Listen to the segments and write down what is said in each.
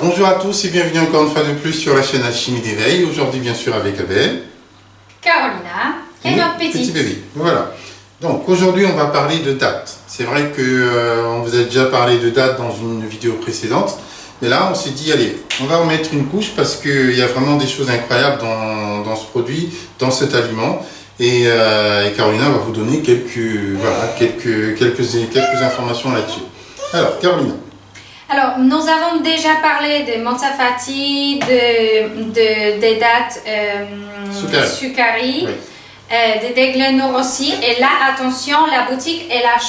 bonjour à tous et bienvenue encore une fois de plus sur la chaîne Alchimie d'éveil. Aujourd'hui, bien sûr, avec Abel, Carolina et notre petit bébé. Voilà. Donc aujourd'hui, on va parler de dates. C'est vrai que on vous a déjà parlé de dates dans une vidéo précédente, mais là, on s'est dit, allez, on va en mettre une couche parce qu'il y a vraiment des choses incroyables dans ce produit, dans cet aliment. Et Carolina va vous donner quelques informations là-dessus. Alors, Carolina. Alors, nous avons déjà parlé de Montafati, des dates Sukari, oui. De Deglenour aussi. Et là, attention, la boutique, elle a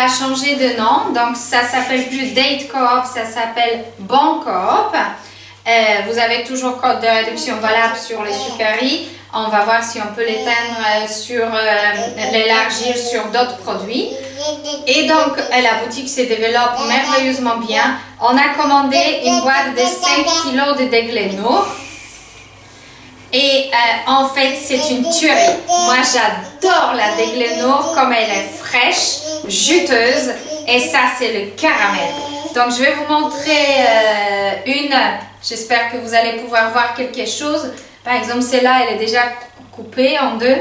changé de nom. Donc, ça s'appelle plus Date Coop, ça s'appelle Bon Coop. Vous avez toujours code de réduction valable sur les Sukari. On va voir si on peut l'éteindre l'élargir sur d'autres produits. Et donc, la boutique se développe merveilleusement bien. On a commandé une boîte de 5 kg de Deglenour. Et en fait, c'est une tuerie. Moi, j'adore la Deglenour comme elle est fraîche, juteuse. Et ça, c'est le caramel. Donc, je vais vous montrer une. J'espère que vous allez pouvoir voir quelque chose. Par exemple, celle-là, elle est déjà coupée en deux.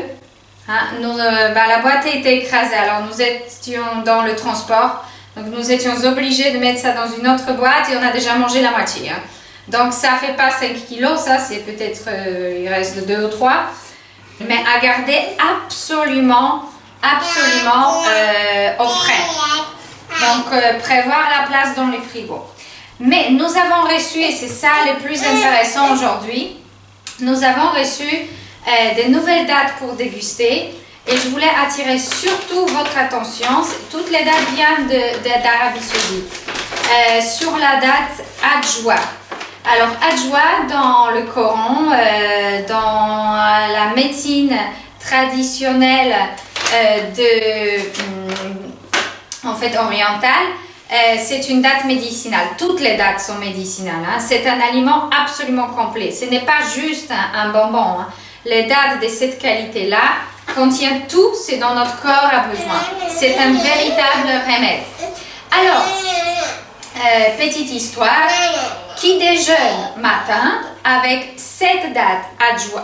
Hein, la boîte a été écrasée, alors nous étions dans le transport. Donc, nous étions obligés de mettre ça dans une autre boîte et on a déjà mangé la moitié. Hein. Donc, ça ne fait pas 5 kilos, ça, c'est peut-être, il reste 2 ou 3. Mais à garder absolument au frais. Donc, prévoir la place dans les frigos. Mais nous avons reçu, et c'est ça le plus intéressant aujourd'hui, nous avons reçu des nouvelles dates pour déguster et je voulais attirer surtout votre attention. Toutes les dates viennent d'Arabie Saoudite. Sur la date Adjoua. Alors Adjoua dans le Coran, dans la médecine traditionnelle orientale, c'est une date médicinale. Toutes les dates sont médicinales. Hein. C'est un aliment absolument complet. Ce n'est pas juste un bonbon. Hein. Les dates de cette qualité-là contiennent tout ce dont notre corps a besoin. C'est un véritable remède. Alors, petite histoire. Qui déjeune matin avec cette date Adjoua,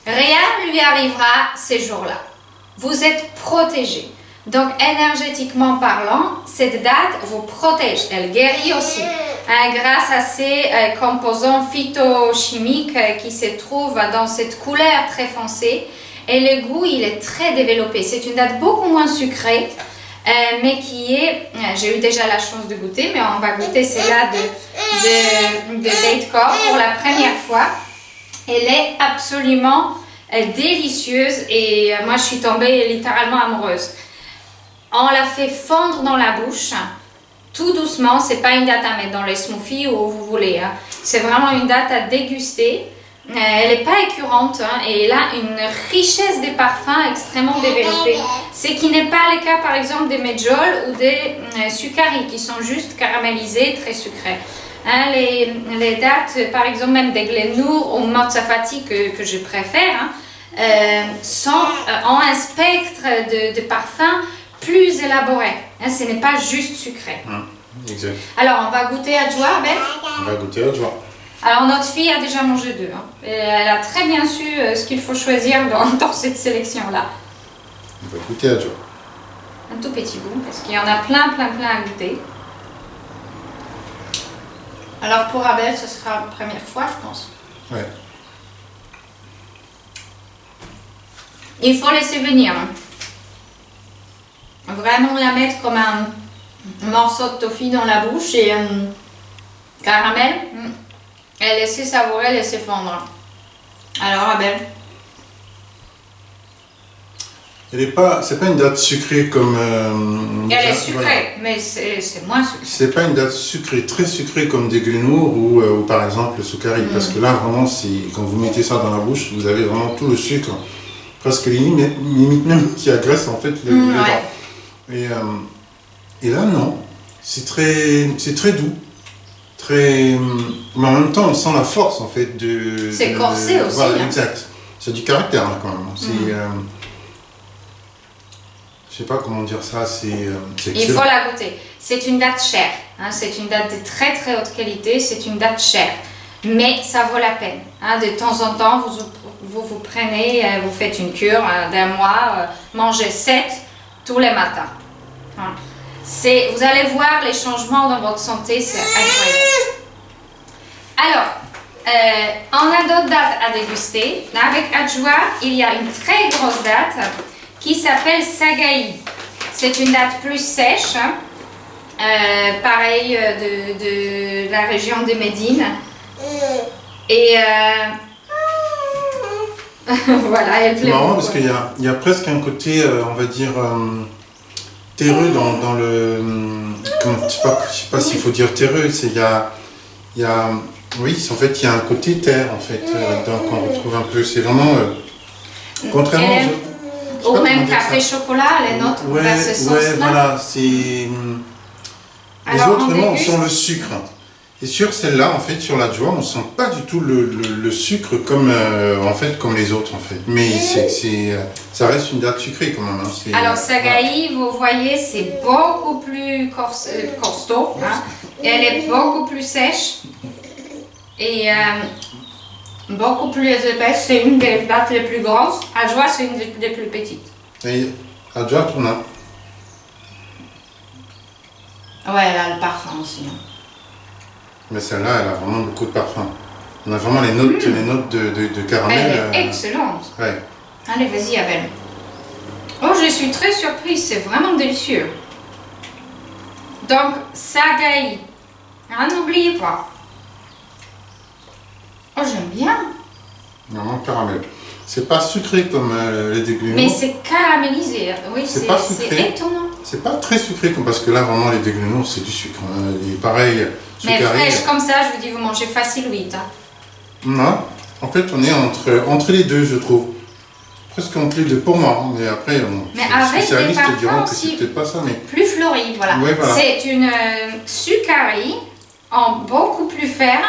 rien lui arrivera ces jours-là. Vous êtes protégé. Donc, énergétiquement parlant, cette date vous protège. Elle guérit aussi. Hein, grâce à ces composants phytochimiques qui se trouvent dans cette couleur très foncée. Et le goût, il est très développé. C'est une date beaucoup moins sucrée, mais qui est... j'ai eu déjà la chance de goûter, mais on va goûter celle-là de Date Coop pour la première fois. Elle est absolument délicieuse et moi, je suis tombée littéralement amoureuse. On la fait fondre dans la bouche, tout doucement. C'est pas une date à mettre dans les smoothies ou où vous voulez. Hein. C'est vraiment une date à déguster. Elle n'est pas écœurante hein, et elle a une richesse de parfums extrêmement développée. Ce qui n'est pas le cas par exemple des medjool ou des Sukari qui sont juste caramélisés, très sucrés. Hein, les dates, par exemple même des Deglenour ou Montafati que je préfère, hein, ont un spectre de parfums plus élaboré. Hein, ce n'est pas juste sucré. Exact. Alors, on va goûter Adjoua, Ben. On va goûter Adjoua. Alors, notre fille a déjà mangé deux. Hein, et elle a très bien su ce qu'il faut choisir dans cette sélection-là. On va goûter Adjoua. Un tout petit bout, parce qu'il y en a plein à goûter. Alors, pour Abel, ce sera la première fois, je pense. Ouais. Il faut laisser venir. Hein. Vraiment la mettre comme un morceau de toffee dans la bouche et caramel et laisser savourer, laisser fondre. Alors Abel. C'est pas une date sucrée comme... elle est sucrée, voilà. Mais c'est moins sucré. C'est pas une date sucrée, très sucrée comme des Deglenour ou par exemple le Sukari. Parce que là vraiment, quand vous mettez ça dans la bouche, vous avez vraiment tout le sucre, presque limite même qui agresse en fait les dents. Et là, non, c'est très doux, mais en même temps, on sent la force en fait de... C'est corsé aussi. Voilà, hein. Exact. C'est du caractère là quand même. sais pas comment dire ça, c'est Il excellent. faut la goûter. C'est une date chère, hein, c'est une date de très très haute qualité, c'est une date chère. Mais ça vaut la peine. Hein. De temps en temps, vous prenez, vous faites une cure d'un mois, mangez 7 tous les matins. Hein. Vous allez voir les changements dans votre santé, c'est incroyable. Alors, on a d'autres dates à déguster. Avec Adjoa, il y a une très grosse date qui s'appelle Sagaï. C'est une date plus sèche, hein. Pareil de la région de Médine. Et voilà, elle C'est plaît marrant beaucoup. parce qu'il y a presque un côté, on va dire, terreux dans le... je sais pas s'il faut dire terreux, oui, en fait, il y a un côté terre, en fait, qu'on retrouve un peu. C'est vraiment... contrairement au même café chocolat, les notes vers ce sens-là. Voilà, c'est... Les Alors, autres, on non, on déguste. sent le sucre. Et sur celle-là, en fait, sur la Joie, on sent pas du tout le sucre comme, en fait, comme les autres, en fait. Mais ça reste une date sucrée, quand même. Hein. Alors, Sagaï, vous voyez, c'est beaucoup plus costaud. Hein. Elle est beaucoup plus sèche. Et beaucoup plus épaisse. C'est une des dates les plus grosses. Adjoa, c'est une des plus petites. Et la Joie, on a... Ouais, elle a le parfum aussi. Hein. Mais celle-là, elle a vraiment beaucoup de parfum. On a vraiment les notes de caramel. Elle est excellente. Ouais. Allez, vas-y, Abel. Oh, je suis très surprise. C'est vraiment délicieux. Donc, Sagaï. Ah, n'oubliez pas. Oh, j'aime bien. Vraiment caramel. C'est pas sucré comme les déglumeaux. Mais c'est caramélisé. Oui, C'est pas c'est sucré. étonnant. C'est pas très sucré parce que là, vraiment, les déglumeaux, c'est du sucre. Hein. Et pareil, Mais sucré. fraîche comme ça, je vous dis, vous mangez facile 8. Hein. Non. En fait, on est entre les deux, je trouve. Presque entre les deux pour moi. Hein. Mais après, Mais les avec des spécialistes parfums diront que aussi. c'est peut-être pas ça. Mais... Plus fleurie, voilà. Ouais, voilà. C'est une sucari en beaucoup plus ferme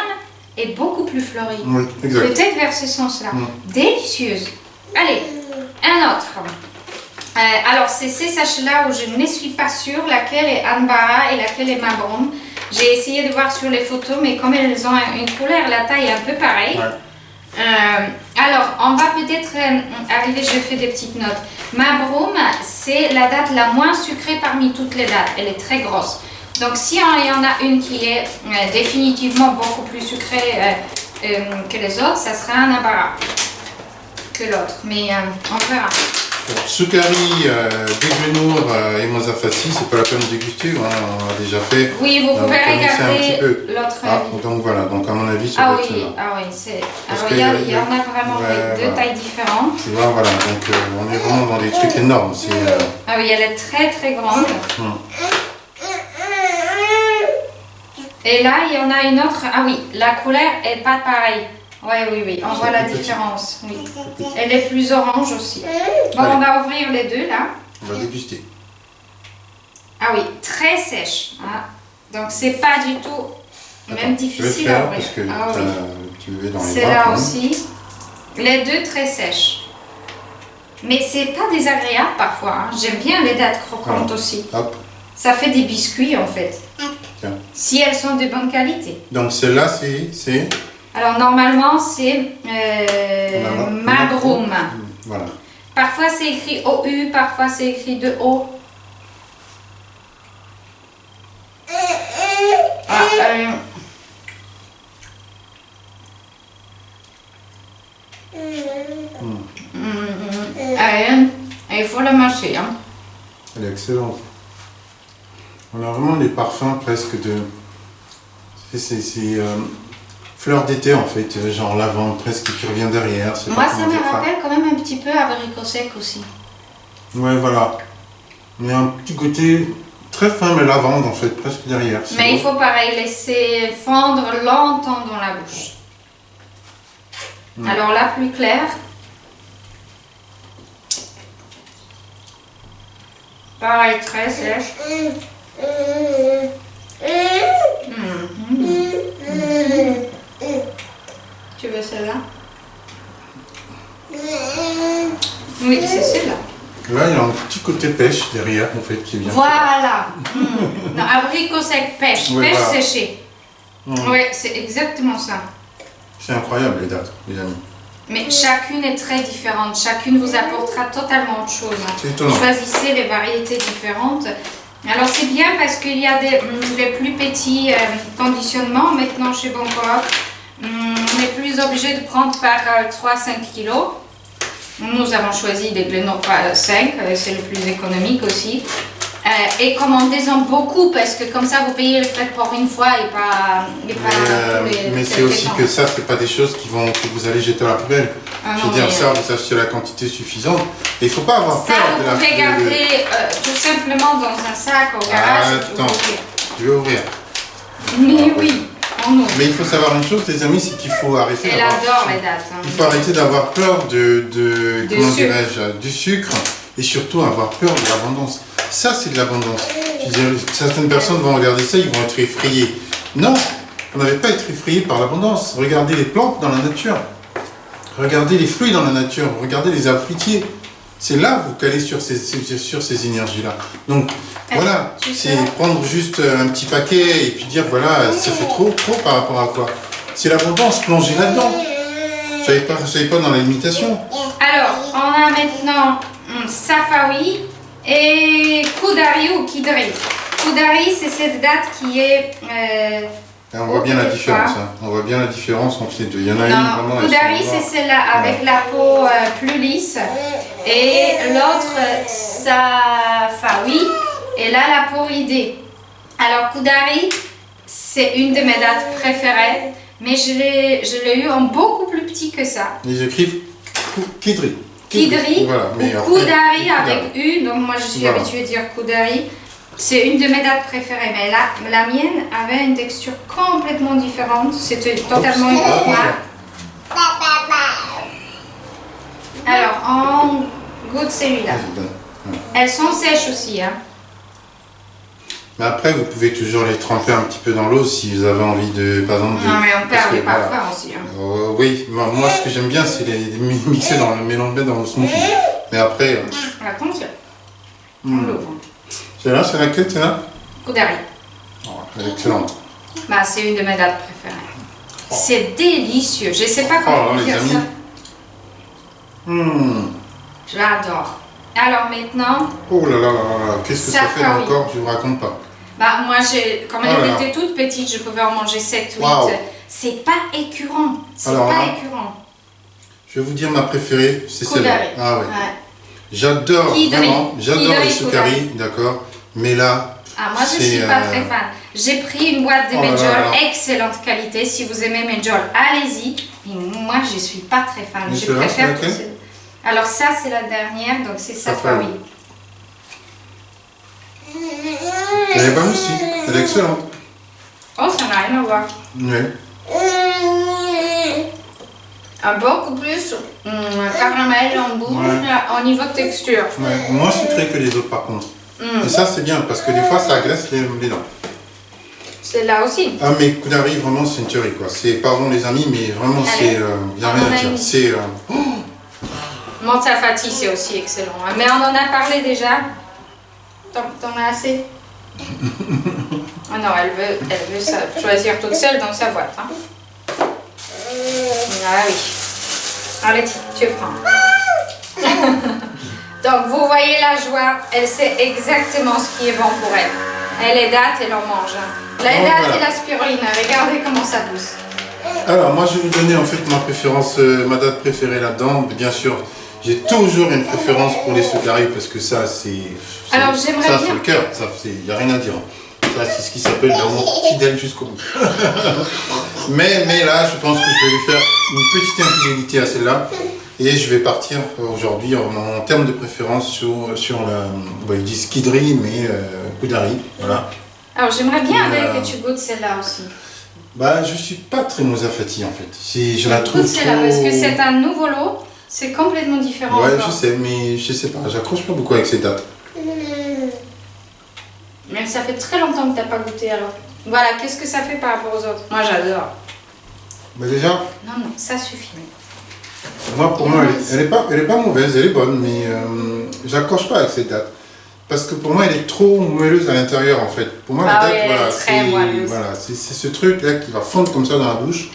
et beaucoup plus fleurie. Oui, exact. Peut-être vers ce sens-là. Délicieuse. Allez, un autre. Alors, c'est ces sachets-là où je ne suis pas sûre laquelle est Anbara et laquelle est Mabroum. J'ai essayé de voir sur les photos, mais comme elles ont une couleur, la taille est un peu pareille. Ouais. Alors, on va peut-être arriver, je fais des petites notes. Mabroum, c'est la date la moins sucrée parmi toutes les dates. Elle est très grosse. Donc, si il y en a une qui est définitivement beaucoup plus sucrée que les autres, ça sera un Anbara que l'autre. Mais on verra. Soukari, Déglenour et Mozafassi, c'est pas la peine de déguster, hein, on l'a déjà fait. Oui, vous pouvez connaissez un petit regarder peu. l'autre. Ah, donc voilà, donc à mon avis, ça Ah doit être oui, celle-là. ah oui, c'est. Parce Alors que il y en a vraiment ouais, deux voilà. tailles différentes. Tu vois, voilà, donc on est vraiment dans des trucs énormes. C'est, Ah oui, elle est très très grande. Et là, il y en a une autre. Ah oui, la couleur est pas pareille. Oui, on voit la différence. Oui. Elle est plus orange aussi. Bon, Allez. on va ouvrir les deux là. on va déguster. Ah oui, très sèche. Hein. Donc c'est pas du tout même Attends, je vais le difficile à faire ouvrir. parce que Ah oui. tu es dans les C'est bras. là quand même. aussi. Les deux très sèches. Mais c'est pas désagréable parfois. Hein. J'aime bien les dattes croquantes Voilà. aussi. Hop, Ça fait des biscuits en fait. tiens. Si elles sont de bonne qualité. Donc celle-là, c'est Alors normalement c'est Mabroum. Voilà. Parfois c'est écrit OU, parfois c'est écrit de O. Ah, il faut le mâcher. Hein. Elle est excellente. On a vraiment des parfums presque de... C'est fleur d'été en fait, genre lavande presque qui revient derrière. je sais Moi pas ça comment me dire rappelle quand même un petit peu abricot sec aussi. Ouais, voilà. Il y a un petit côté très fin mais lavande en fait, presque derrière. C'est Mais il beau. faut pareil laisser fondre longtemps dans la bouche. Alors la plus claire. Pareil, très sèche. Tu veux celle-là? Oui, c'est celle-là. Là, il y a un petit côté pêche derrière, en fait, qui vient. Voilà. Non, abricot sec, pêche, Ouais, pêche voilà. séchée. Oui, c'est exactement ça. C'est incroyable, les dates, les amis. Mais chacune est très différente. Chacune vous apportera totalement autre chose. C'est étonnant. Choisissez les variétés différentes. Alors c'est bien parce qu'il y a les plus petits conditionnements maintenant chez Bon Coop. On n'est plus obligé de prendre par 3-5 kilos. Nous avons choisi des Glenora 5, c'est le plus économique aussi. Et commandez-en beaucoup parce que comme ça vous payez le frais de port une fois et pas mais c'est aussi que ça, c'est pas des choses que vous allez jeter à la poubelle. Je veux dire, ça, vous achetez la quantité suffisante. Et il faut pas avoir ça, peur vous de la pouvez garder tout simplement dans un sac au garage. Attends, je vais ouvrir. Mais oui, on ouvre. Mais il faut savoir une chose, les amis, c'est qu'il faut arrêter Elle adore les dates. Hein. Il faut arrêter d'avoir peur de comment sucre. dirais-je, du sucre et surtout avoir peur de l'abondance. Ça, c'est de l'abondance. Je veux dire, certaines personnes vont regarder ça, ils vont être effrayés. Non, on n'avait pas être effrayés par l'abondance. Regardez les plantes dans la nature. Regardez les fruits dans la nature. Regardez les arbres fruitiers. C'est là que vous calez sur ces énergies-là. Donc, voilà, c'est prendre juste un petit paquet et puis dire, voilà, ça fait trop par rapport à quoi? C'est l'abondance, plongez là-dedans. Soyez pas dans la limitation. Alors, on a maintenant Safawi et Kudari ou Kidri. Kudari, c'est cette date qui est... On voit bien la différence. Hein. On voit bien la différence entre les deux. Il y en a une vraiment... Kudari, c'est celle-là avec la peau plus lisse. Et l'autre, Safawi. Et là, la peau ridée. Alors, Kudari, c'est une de mes dates préférées. Mais je l'ai eu en beaucoup plus petit que ça. Ils écrivent Kidri. Kidri voilà, ou Kudari avec U. Donc, moi, je suis habituée à dire Kudari. C'est une de mes dates préférées, mais là, la mienne avait une texture complètement différente. C'était totalement une autre marque. Alors, on goûte celui-là. Elles sont sèches aussi. Hein. Mais après, vous pouvez toujours les tremper un petit peu dans l'eau si vous avez envie de, par exemple... Non, mais on perd les parfums aussi. Hein. Oui, moi, ce que j'aime bien, c'est les mixer dans le mélanger dans le smoothie. Mais après... Attention, on l'ouvre. C'est là, c'est laquelle, c'est là? Kudari. Oh, elle est excellente. Bah, c'est une de mes dates préférées. Oh. C'est délicieux. Je ne sais pas comment dire ça. Je l'adore. Alors maintenant... Oh là là là là, qu'est-ce que ça fait dans le corps? Je ne vous raconte pas. Bah, moi, comme elle était toute petite, je pouvais en manger 7 ou 8. Wow. C'est pas écœurant. C'est pas écœurant. Je vais vous dire ma préférée, c'est celle-là. Ah ouais. J'adore, vraiment, j'adore les Sukari, d'accord. Mais là... Ah, moi, je ne suis pas très fan. J'ai pris une boîte de Medjool, excellente qualité. Si vous aimez Medjool, allez-y. Mais moi, je ne suis pas très fan. Je préfère tout ça. Alors ça, c'est la dernière, donc c'est Safawi. Elle est bonne aussi, elle est excellente. Oh, ça n'a rien à voir. Oui. Beaucoup plus caramel en bouche, au niveau de texture. Ouais. Moins sucré que les autres par contre. Et ça, c'est bien, parce que des fois, ça agresse les dents. C'est là aussi. Ah, mais Kudari, vraiment, c'est une tuerie, quoi. C'est, pardon les amis, mais vraiment, c'est... Il n'y a rien à dire. C'est... Montafati, c'est aussi excellent. Hein. Mais on en a parlé déjà. T'en as assez? Oh non, elle veut choisir toute seule dans sa boîte. Hein. Ah oui. Allez, tu prends. Donc, vous voyez la joie. Elle sait exactement ce qui est bon pour elle. Elle est date, elle en mange. Hein. La date et la spiruline. Regardez comment ça pousse. Alors, moi, je vais vous donner en fait ma préférence, ma date préférée là-dedans. Bien sûr, j'ai toujours une préférence pour les Sukari parce que ça, c'est... Alors, j'aimerais bien... Ça, c'est le cœur. Il n'y a rien à dire. Ça, c'est ce qui s'appelle l'amour fidèle jusqu'au bout. mais là, je pense que je vais lui faire une petite infidélité à celle-là. Et je vais partir aujourd'hui en termes de préférence sur la... Bon, ils disent Kidri, mais Kudari. Voilà. Alors, j'aimerais bien que tu goûtes celle-là aussi. Bah, je suis pas très Mousafati en fait. Je la trouve trop... celle-là parce que c'est un nouveau lot. C'est complètement différent. Ouais, je sais, mais je sais pas. J'accroche pas beaucoup avec ces dates. Mais ça fait très longtemps que tu n'as pas goûté alors. Voilà, qu'est-ce que ça fait par rapport aux autres? Moi, j'adore. Bah déjà... Non, ça suffit. Moi, pour moi, elle est pas mauvaise, elle est bonne, mais j'accroche pas avec cette date. Parce que pour moi, elle est trop moelleuse à l'intérieur en fait. Pour moi, la date, oui, voilà, très moelleuse. voilà, c'est ce truc là qui va fondre comme ça dans la bouche.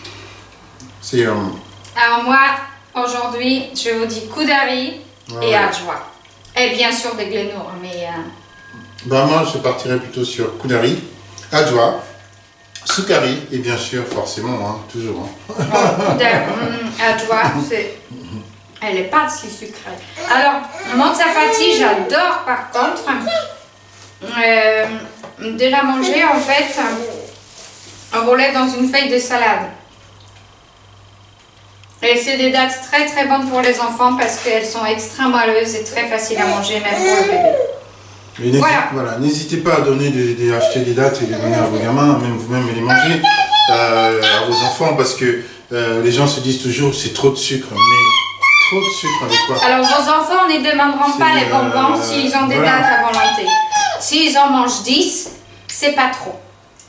C'est. Alors moi, aujourd'hui, je vous dis Kudari et Adjoa. Et bien sûr des Glenor, mais... Bah moi, je partirais plutôt sur Kudari, Adjoa, Sukari et bien sûr, forcément, hein, toujours. Hein. Adjoa, c'est... Elle n'est pas si sucrée. Alors, Montafati, j'adore par contre. De la manger en fait enroulée dans une feuille de salade. Et c'est des dates très très bonnes pour les enfants parce qu'elles sont extrêmement moelleuses et très faciles à manger même pour le bébé. Voilà, n'hésitez pas à donner acheter des dates et les donner à vos gamins, même vous-même les manger à vos enfants parce que les gens se disent toujours c'est trop de sucre, mais trop de sucre avec quoi? Alors vos enfants ne demanderont pas les bonbons s'ils ont des dates à volonté. S'ils en mangent 10, c'est pas trop.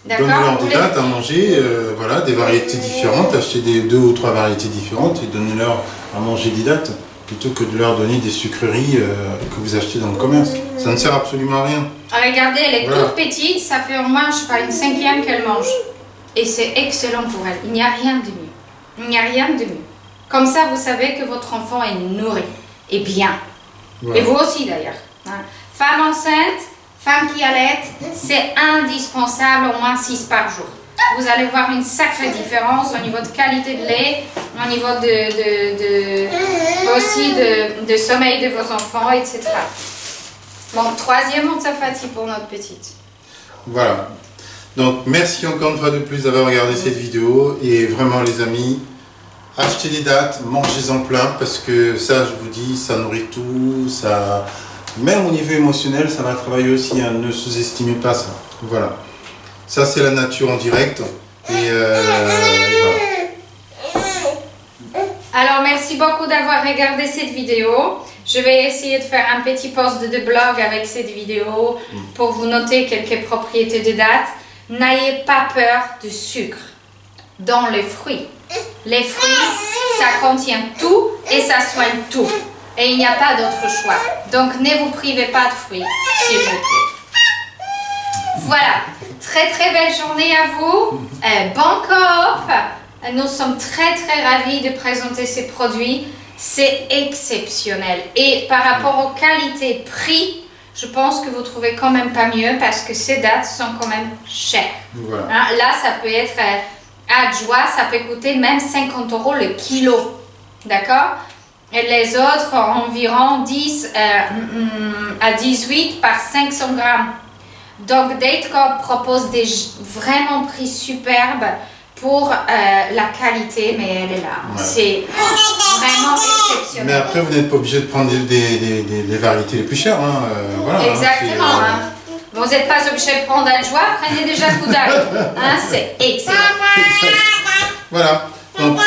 Donnez-leur des dates à manger, voilà, des variétés différentes, achetez 2 ou 3 variétés différentes et donnez-leur à manger des dates plutôt que de leur donner des sucreries que vous achetez dans le commerce. Ça ne sert absolument à rien. Regardez, elle est toute petite, ça fait au moins, je sais pas, une 5e qu'elle mange. Et c'est excellent pour elle. Il n'y a rien de mieux. Il n'y a rien de mieux. Comme ça, vous savez que votre enfant est nourri et bien. Et vous aussi d'ailleurs. Hein. Femme enceinte, femme qui allait, c'est indispensable au moins 6 par jour. Vous allez voir une sacrée différence au niveau de qualité de lait, au niveau aussi de sommeil de vos enfants, etc. Bon, 3e Montafati pour notre petite. Voilà. Donc, merci encore une fois de plus d'avoir regardé cette vidéo. Et vraiment, les amis, achetez des dates, mangez-en plein parce que ça, je vous dis, ça nourrit tout. Ça, même au niveau émotionnel, ça va travailler aussi. Hein, ne sous-estimez pas ça. Voilà. Ça, c'est la nature en direct. Et voilà. Alors, merci beaucoup d'avoir regardé cette vidéo. Je vais essayer de faire un petit post de blog avec cette vidéo pour vous noter quelques propriétés de dates. N'ayez pas peur du sucre dans les fruits. Les fruits, ça contient tout et ça soigne tout. Et il n'y a pas d'autre choix. Donc, ne vous privez pas de fruits, s'il vous plaît. Voilà. Très très belle journée à vous. Bon coop. Nous sommes très très ravis de présenter ces produits. C'est exceptionnel. Et par rapport aux qualités-prix, je pense que vous trouvez quand même pas mieux parce que ces dates sont quand même chères. Voilà. Hein, là, ça peut être Adjoa, ça peut coûter même 50 € le kilo. D'accord? Et les autres, environ 10 à 18 par 500 grammes. Donc, Date Coop propose des vraiment prix superbes pour la qualité, mais elle est là. Ouais. C'est vraiment exceptionnel. Mais après, vous n'êtes pas obligé de prendre des variétés les plus chères. Hein. Voilà, exactement. Hein, vous n'êtes pas obligé de prendre Adjoa, prenez déjà Kudari. Hein, c'est excellent. Voilà. Donc,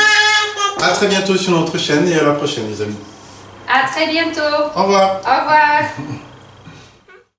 à très bientôt sur notre chaîne et à la prochaine, les amis. À très bientôt. Au revoir. Au revoir.